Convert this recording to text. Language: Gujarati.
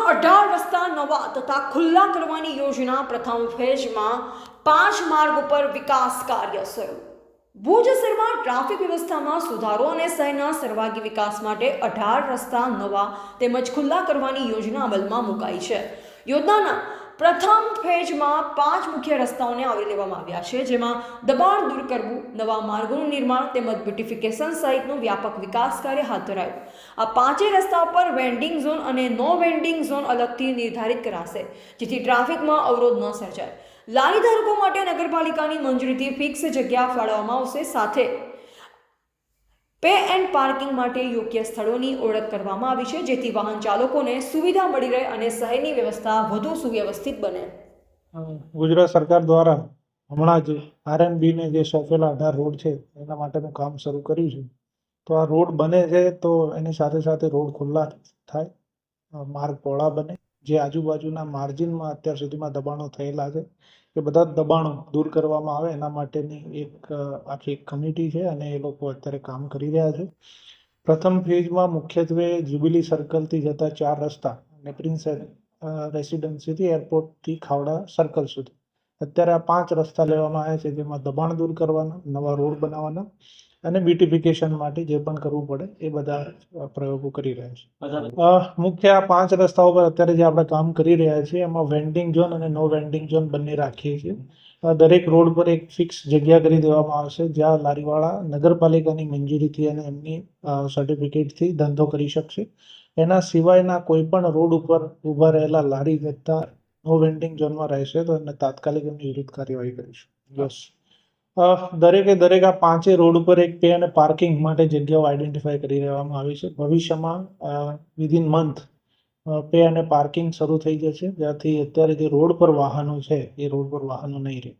18 રસ્તા નવા તથા ખુલ્લા કરવાની યોજના પ્રથમ ફેઝમાં 5 માર્ગ ઉપર વિકાસ કાર્ય શરૂ. ભુજ શહેરમાં ટ્રાફિક વ્યવસ્થામાં સુધારો અને શહેરના સર્વાંગી વિકાસ માટે 18 રસ્તા નવા તેમજ ખુલ્લા કરવાની યોજના અમલમાં મુકાઈ છે. યોજનાના પ્રથમ ફેઝમાં 5 મુખ્ય રસ્તાઓને આવરી લેવામાં આવ્યા છે, જેમાં દબાણ દૂર કરવું, નવા માર્ગોનું નિર્માણ તેમજ બ્યુટિફિકેશન સહિતનું વ્યાપક વિકાસ કાર્ય હાથ ધરાયું. આ 5 રસ્તાઓ પર વેન્ડિંગ ઝોન અને નો વેન્ડિંગ ઝોન અલગથી નિર્ધારિત કરાશે, જેથી ટ્રાફિકમાં અવરોધ ન સર્જાય. લારી ધારકો માટે નગરપાલિકાની મંજૂરીથી ફિક્સ જગ્યા ફાળવવામાં આવશે. સાથે પે એન્ડ પાર્કિંગ માટે યોગ્ય સ્થળોની ઓળખ કરવામાં આવી છે, જેથી વાહન ચાલકોને સુવિધા મળી રહે અને શહેરની વ્યવસ્થા વધુ સુવ્યવસ્થિત બને. ગુજરાત સરકાર દ્વારા હમણાં જ RNB ને જે સોંપેલા 18 રોડ છે એના માટેનું કામ શરૂ કર્યું છે. તો આ રોડ બને છે તો એની સાથે સાથે રોડ ખુલ્લા થાય, માર્ગ પહોળા બને. જે આજુબાજુના માર્જિનમાં અત્યાર સુધીમાં દબાણો થયેલા છે એ બધા જ દબાણો દૂર કરવામાં આવે એના માટેની આખી કમિટી છે અને એ લોકો અત્યારે કામ કરી રહ્યા છે. પ્રથમ ફેઝમાં મુખ્યત્વે જ્યુબિલી સર્કલથી જતા 4 રસ્તા અને પ્રિન્સ રેસિડેન્સીથી એરપોર્ટથી ખાવડા સર્કલ સુધી અત્યારે આ 5 રસ્તા લેવામાં આવ્યા છે, જેમાં દબાણ દૂર કરવાના, નવા રોડ બનાવવાના અને બ્યુટિફિકેશન માટે જે પણ કરવું પડે એ બધા પ્રયોગો કરી રહ્યા છે. મુખ્ય આ 5 રસ્તાઓ પર અત્યારે જે આપણે કામ કરી રહ્યા છીએ એમાં વેન્ડિંગ ઝોન અને નો વેન્ડિંગ ઝોન બંને રાખીએ છીએ. દરેક રોડ પર એક ફિક્સ જગ્યા કરી દેવામાં આવશે જ્યાં લારીવાળા નગરપાલિકાની મંજૂરીથી અને એમની સર્ટિફિકેટથી ધંધો કરી શકશે. એના સિવાયના કોઈ પણ રોડ ઉપર ઊભા રહેલા લારી વેચતા નો વેન્ડિંગ ઝોનમાં રહેશે તો એને તાત્કાલિક એમની વિરુદ્ધ કાર્યવાહી કરીશું. બસ દરેકે દરેક આ 5 રોડ ઉપર એક પે અને પાર્કિંગ માટે જગ્યાઓ આઈડેન્ટિફાઈ કરી લેવામાં આવી છે. ભવિષ્યમાં વિધિન મંથ પે અને પાર્કિંગ શરૂ થઈ જશે, જ્યાંથી અત્યારે જે રોડ પર વાહનો છે એ રોડ પર વાહનો નહીં રહે.